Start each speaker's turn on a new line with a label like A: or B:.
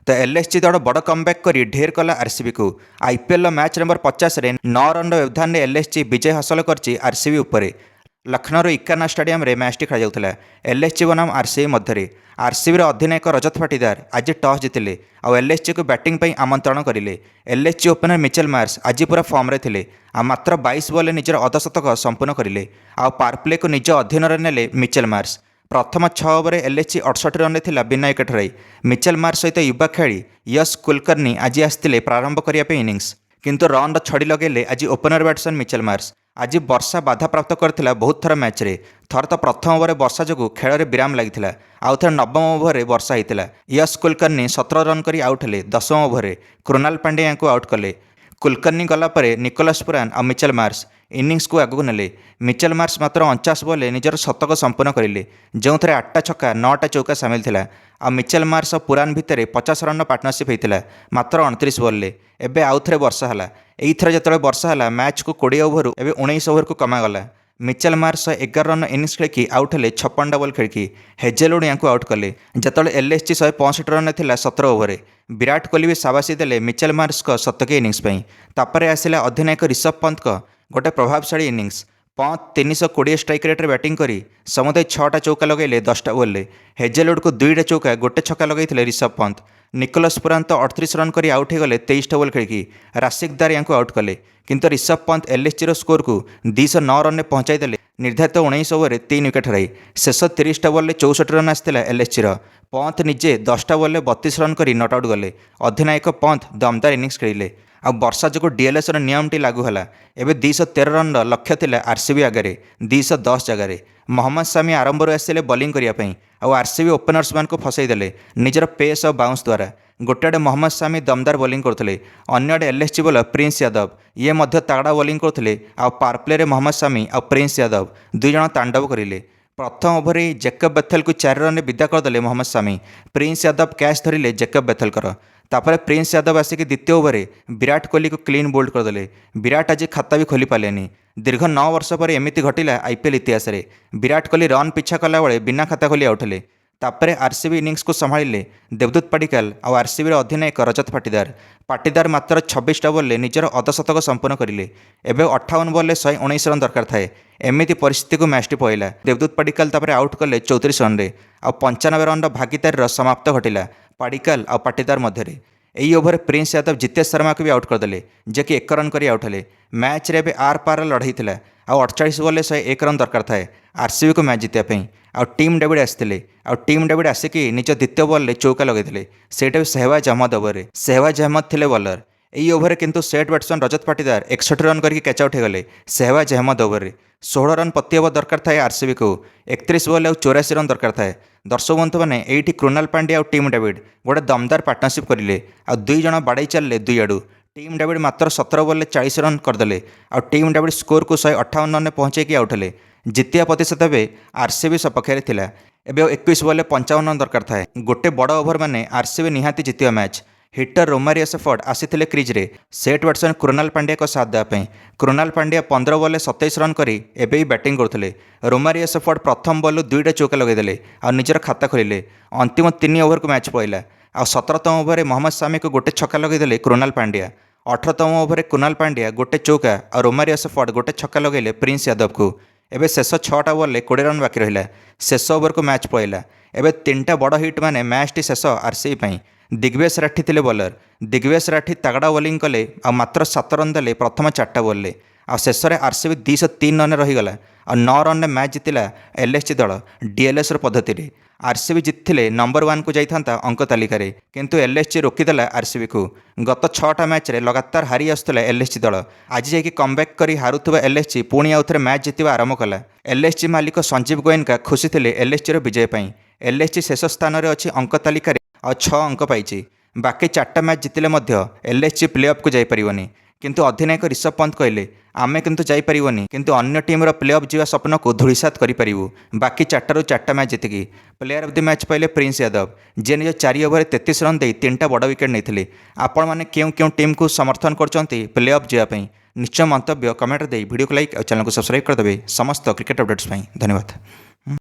A: तो एलएसजी दल बड़ कमब्याक कर ढेर कला आरसीबी को। आईपीएल मैच नंबर 50 रे 9 रन व्यवधान में एलएसजी विजय हासिल कर आरसीबी उपरे। लखनऊ इक्काना स्टाडियम रे मैचटी खेल जाऊला एलएसजी बनाम आरसीबी मध्य। आरसीबी अधिनायक रजत पाटीदार आज टॉस जीतिले और एलएसजी को बैटिंग पर आमंत्रण करें। एलएसजी ओपनर मिचेल मार्श आज पूरा फॉर्म थे मात्र 22 बॉल निजर अर्धशतक संपूर्ण करें। आ पावरप्ले को निज अधीन नेले मिचेल मार्श। प्रथम 6 ओवर एलएसजी 68 रन थिला बिना विकेट हराई। मिचेल मार्श सहित युवा खेली यश कुलकर्णी आज आसते प्रारंभ करने इनिंग्स किंतु रन छड़ी लगेले आज ओपनर बैट्समैन मिचेल मार्श। आज वर्षा बाधा प्राप्त करथिला बहुत थर मैच रे। थर तो प्रथम ओवर वर्षा जो खेल में विराम लगी आउ थे नवम ओवर वर्षा होता। यश कुलकर्णी 17 रन कर आउट हेले 10वें ओवर कृणाल पांड्या को आउट कले। कुलकर्णी गलापर निकोलस पुरान और मिचेल मार्श इनिंग्स को आगू नेले। मिचेल मार्श मात्र 49 बॉल निजर शतक संपूर्ण करें जो 8टा छक्का 9टा चौका सामिल थिला। आ मिचेल मार्श और पुरान भितर 50 रन पार्टनरशिप होता मात्र 29 बॉल। एवं आउ थे वर्षा है यही जो वर्षा है मैच को 20 ओवर एवं 19 ओवर को कमागला। मिचेल मार्श 11 रन इनिंग्स खेलिकी आउट हेले 56 डबल खेलिकी हेजेलवुड या आउट कले जिते एलएसजी 165 रन था 17 ओवर। विराट कोहली भी शाबाशी देले मिचेल मार्श को शतकी इनिंग्स तापर आसला अधिनायक ऋषभ पंत को गोटे प्रभावशाली innings. Pant 320 strike rate batting करी समुदाय 6टा चौका लगेले 10टा बॉल। हेजेलवुड को 2टा चौका गोटे छक्का लगे ऋषभ पंत। निकोलस पुरान तो 38 रन कर आउट होगले 23टा बॉल खेलिकी राशिक दार या आउट कले किंतु ऋषभ पंत एलएसजी स्कोर को 209 रन में पहुंचाई देले निर्धारित 19 ओवर 3 विकेट हराई। शेष 30टा बॉल 64 रन आसाला एलएसजी। पंत निजे 10टा बॉल 32 रन कर नट आउट गले। अधिनायक पंत दमदार इनिंग्स खेलिले। आ वर्षा जो डीएलएस नियमटी लागू है एवं 213 रन लक्ष्य थिला आरसीबी आगे 210 जगार। मोहम्मद सामी आरंभ आसते बॉलिंग करने आरसीबी ओपनर्स मान को फसईदे निजर पेस और बाउंस द्वारा। गोटे मोहम्मद सामी दमदार बॉलिंग करते अन्य एलएसजी बॉलर प्रिंस यादव ये तगड़ा बॉलिंग करते। पावरप्ले मोहम्मद सामी और प्रिंस यादव 2 जण तांडव करें। प्रथम ओवर जैकब बेथेल को 4 रन विदा करदे मोहम्मद सामी। प्रिंस यादव कैच धरिले जैकब बेथेलकर। तापर प्रिंस यादव आसिक द्वितीय ओवर विराट कोहली को क्लीन बोल्ड करदे। विराट आज खाता भी खोली पारे। दीर्घ 9 वर्ष पर एमती घटिला आईपीएल इतिहास रे। विराट कोहली रन पिछा कला बेले बिना खाता खोली आउट हेले। तापर आरसीबी इनिंग्स को संभाଳିले देवदूत पडिक्कल और आरसीबी अधिनायक रजत पाटीदार। पाटीदार मात्र 26टा बॉल निजर अर्धशतक संपूर्ण करें। एवं 58 बॉल 119 रन दरकार थाए। एमती परिस्थिति को मैचटी पड़ेगा। देवदूत पडिक्कल तापर आउट कले 34 रन रे आ 95 रन भागीदारी समाप्त घटिला पडिक्कल और पाटीदार मध्य। यही ओवर प्रिंस यादव जितेश शर्मा को भी आउट करदे जे कि 1 रन कर आउट हेले। मैच रे आर पार लड़ाई था आ 48 बॉल 101 रन दरकार थाए आरसीबी को मैच जीतने। टीम डेविड आसते टीम डेविड आसिकी निज द्वितीय बॉल चौका लगे सेटा भी सहवाज अहमद ओवर। सहवाज अहमद थे बॉलर। यही ओवर किंतु set batsman Rajat Patidar 61 run करके कैच आउट होगले सहवाज अहमद ओवर। 16 रन प्रति ओवर दरकार थाए आरसीबी को 31 बॉल 84 रन दरकार थाए। दर्शक बंधु मैंने ये कृणाल पांड्या और टीम डेविड गोटे दमदार पार्टनरशिप करें। 2 जण बाड़े चलले 2 आड़ू। टीम डेविड मात्र 17 बॉल 40 रन करदे और टीम डेविड स्कोर को 158 रन में पहुंचे आउट हेले। जितिया प्रतिशत ए आरसीबी सपक्ष था। एवं 21 बॉल 55 रन दरकार थाए। गोटे बड़ ओवर माने आरसीबी निहाती जितिया मैच। हिटर रोमारियो सेफर्ड आसीथिले क्रिज रे सेट बैट्समैन कृणाल पांड्या को साथ देवाई। कृणाल पांड्या 15 बॉल 27 रन करी एबे ही बैटिंग करते। रोमारियो सेफर्ड प्रथम बॉल 2टा चौका लगेदेले और निजर खाता खोलिले। अंतिम 3 ओवर को मैच पड़ेगा आ 17तम ओवर मोहम्मद सामी को गोटे छक्का लगेदेले कृणाल पांड्या। 18तम ओवर कृणाल पांड्या गोटे चौका और रोमारियो सेफर्ड गोटे छक्का लगेले प्रिंस यादव को। एवं शेष 6टा बॉल 20 रन बाकी रहा। शेष ओवर को मैच पड़ेगा। एवं 3टा बड़ हिट माने मैच टी शेष आरसीबी। दिग्वेश राठी थे बॉलर। दिग्वेश राठी तगड़ा बॉलिंग कले और मात्र 7 रन देले प्रथम 4टा बॉल आ शेष में आरसीबी 203 रन रहीगला और 9 रन में मैच जीतिला एलएसजी दल डीएलएस पद्धति। आरसीबी जीतते नंबर 1 को जाता अंक तालिकार किंतु एलएसजी रोकीदेला आरसीबी को। गत 6टा मैच रे लगातार हारी आसुला एलएसजी दल। आज जाकि कमब्याक करी हारुवा एलएसजी पुणी आउ थे मैच जीतवा आरंभ कला। एलएसजी मालिक संजीव गोयनका खुशी थे एलएसजी विजय पर। एलएसजी शेष स्थान में अच्छी अंक तालिकार और 6 अंक पाई। बाकी 4टा मैच जितिले एलएसजी प्ले ऑफ को जापरिबनी किंतु अधिनायक ऋषभ पंत कहले आमे किंतु जापरिबनी किंतु अन्य टीम प्ले ऑफ जीवा स्वप्न को धूलिसात करूँ। बाकी 4टारू 4टा मैच जितिकी प्लेयर ऑफ द मैच पाइले प्रिंस यादव जे निज 4 ओवर 33 रन दे 3टा बड़ विकेट नहीं। आपण मैंने क्यों टीम को समर्थन करते प्ले ऑफ जावाई निश्चय मंतव्य कमेंट दे वीडियो को लाइक और चैनल को सब्सक्राइब करदे। समस्त क्रिकेट अपडेट्स धन्यवाद।